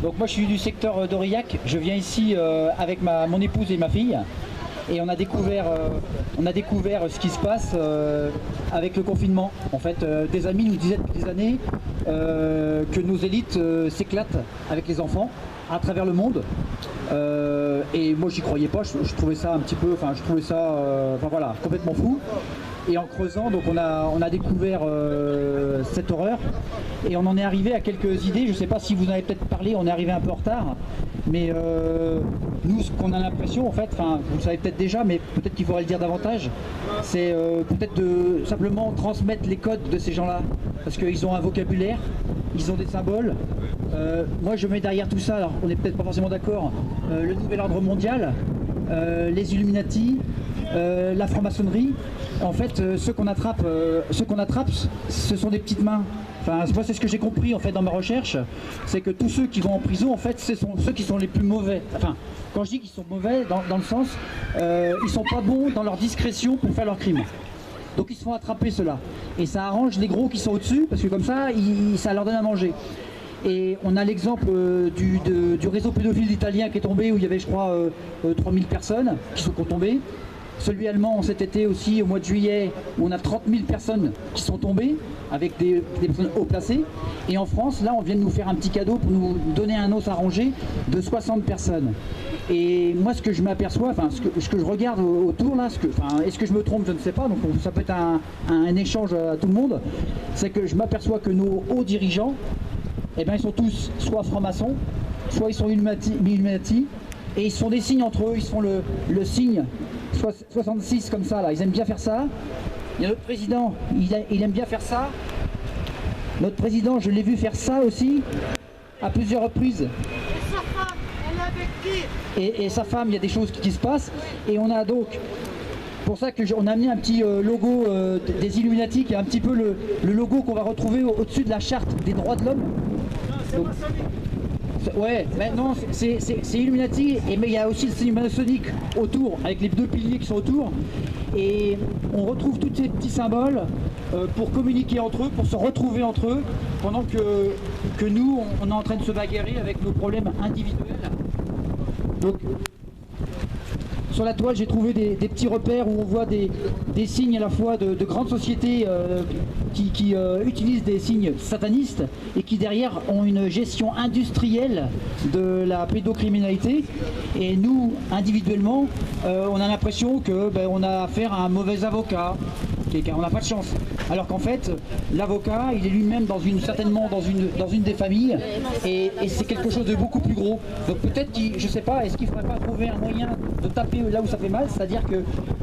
Donc moi je suis du secteur d'Aurillac, je viens ici avec mon épouse et ma fille et on a découvert ce qui se passe avec le confinement. En fait, des amis nous disaient depuis des années que nos élites s'éclatent avec les enfants à travers le monde. Et moi j'y croyais pas, je trouvais ça un petit peu, je trouvais ça voilà, complètement fou. Et en creusant, donc on a découvert cette horreur et on en est arrivé à quelques idées. Je ne sais pas si vous en avez peut-être parlé, on est arrivé un peu en retard, mais nous ce qu'on a l'impression en fait, vous le savez peut-être déjà, mais peut-être qu'il faudrait le dire davantage, c'est peut-être de simplement transmettre les codes de ces gens-là, parce qu'ils ont un vocabulaire, ils ont des symboles. Moi je mets derrière tout ça, alors on n'est peut-être pas forcément d'accord, le nouvel ordre mondial, les Illuminati, la franc-maçonnerie. En fait, ceux qu'on attrape, ce sont des petites mains. Moi, c'est ce que j'ai compris en fait dans ma recherche, c'est que tous ceux qui vont en prison, en fait, ce sont ceux qui sont les plus mauvais. Quand je dis qu'ils sont mauvais, dans le sens, ils sont pas bons dans leur discrétion pour faire leurs crimes. Donc ils se font attraper ceux-là. Et ça arrange les gros qui sont au-dessus, parce que comme ça, ça leur donne à manger. Et on a l'exemple du réseau pédophile italien qui est tombé, où il y avait, je crois, 3000 personnes qui sont tombées. Celui allemand cet été aussi, au mois de juillet, où on a 30 000 personnes qui sont tombées, avec des personnes haut placées. Et en France, là, on vient de nous faire un petit cadeau pour nous donner un os à ronger de 60 personnes. Et moi, ce que je m'aperçois, ce que je regarde autour, là, est-ce que je me trompe, je ne sais pas, donc ça peut être un échange à tout le monde, c'est que je m'aperçois que nos hauts dirigeants, eh ben, ils sont tous soit francs-maçons, soit ils sont Illuminati, et ils se font des signes entre eux, ils se font le signe 66 comme ça, là, ils aiment bien faire ça. Il y a notre président, il aime bien faire ça. Notre président, je l'ai vu faire ça aussi, à plusieurs reprises. Et sa femme, elle est avec qui? Et sa femme, il y a des choses qui se passent. Et on a donc, pour ça qu'on a mis un petit logo des Illuminati, qui est un petit peu le logo qu'on va retrouver au-dessus de la charte des droits de l'homme. Ouais, mais non, c'est Illuminati, mais il y a aussi le signe maçonnique autour, avec les deux piliers qui sont autour. Et on retrouve tous ces petits symboles pour communiquer entre eux, pour se retrouver entre eux, pendant que nous, on est en train de se bagarrer avec nos problèmes individuels. Donc, sur la toile, j'ai trouvé des petits repères où on voit des signes à la fois de grandes sociétés qui utilisent des signes satanistes et qui derrière ont une gestion industrielle de la pédocriminalité. Et nous, individuellement, on a l'impression qu'on a affaire à un mauvais avocat, on n'a pas de chance. Alors qu'en fait, l'avocat, il est lui-même certainement dans une des familles, et c'est quelque chose de beaucoup plus gros. Donc peut-être, je sais pas, est-ce qu'il ne faudrait pas trouver un moyen de taper là où ça fait mal, c'est-à-dire que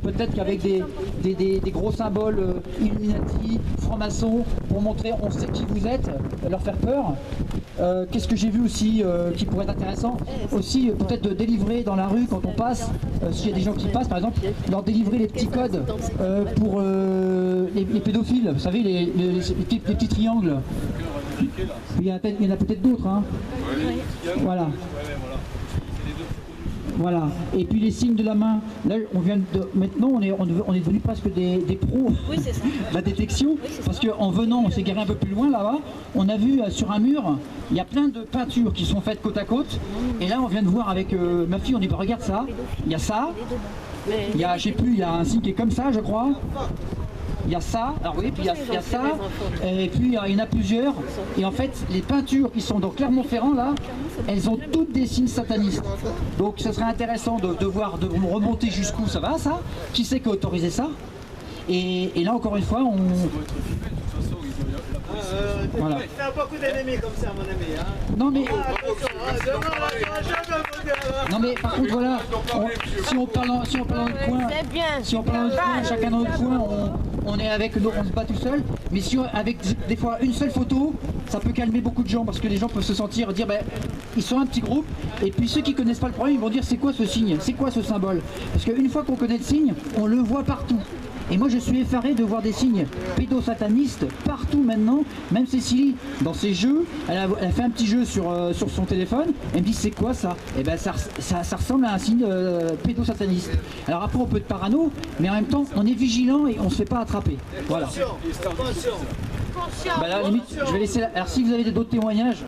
peut-être qu'avec des gros symboles Illuminati, francs-maçons, pour montrer on sait qui vous êtes, leur faire peur. Qu'est-ce que j'ai vu aussi qui pourrait être intéressant aussi, peut-être de délivrer dans la rue quand on passe, s'il y a des gens qui passent par exemple, leur délivrer les petits codes pour les pédophiles, vous savez, les petits triangles. Il y en a peut-être d'autres, hein. Voilà. Voilà. Et puis les signes de la main. Là, maintenant, on est devenu presque des pros de la détection, parce qu'en venant, on s'est garé un peu plus loin là-bas. On a vu sur un mur, il y a plein de peintures qui sont faites côte à côte. Et là, on vient de voir avec ma fille, on dit bah, regarde ça. Il y a ça. Il y a, je sais plus, il y a un signe qui est comme ça, je crois. Il y a ça, alors oui, puis il y a ça, et puis il y en a plusieurs. Et en fait, les peintures qui sont dans Clermont-Ferrand, là, elles ont toutes des signes satanistes. Donc ce serait intéressant de voir, de remonter jusqu'où ça va, ça. Qui c'est qui a autorisé ça? Et là, encore une fois, on... Voilà. Tu as beaucoup d'ennemis comme ça, mon ami. Hein. Non mais... Non mais par contre voilà, si on parle en coin, chacun dans notre coin, on est avec nous, on se bat tout seul, mais si avec des fois une seule photo, ça peut calmer beaucoup de gens, parce que les gens peuvent se sentir dire ben, ils sont un petit groupe, et puis ceux qui connaissent pas le problème, ils vont dire c'est quoi ce signe, c'est quoi ce symbole, parce qu'une fois qu'on connaît le signe, on le voit partout. Et moi je suis effaré de voir des signes pédosatanistes partout maintenant. Même Cécilie, dans ses jeux, elle a fait un petit jeu sur son téléphone. Elle me dit c'est quoi ça? Et ben ça ressemble à un signe pédosataniste. Alors après on peut être parano, mais en même temps on est vigilant et on se fait pas attraper. Voilà. Attention. Bah là, limite, je vais laisser. Alors si vous avez d'autres témoignages.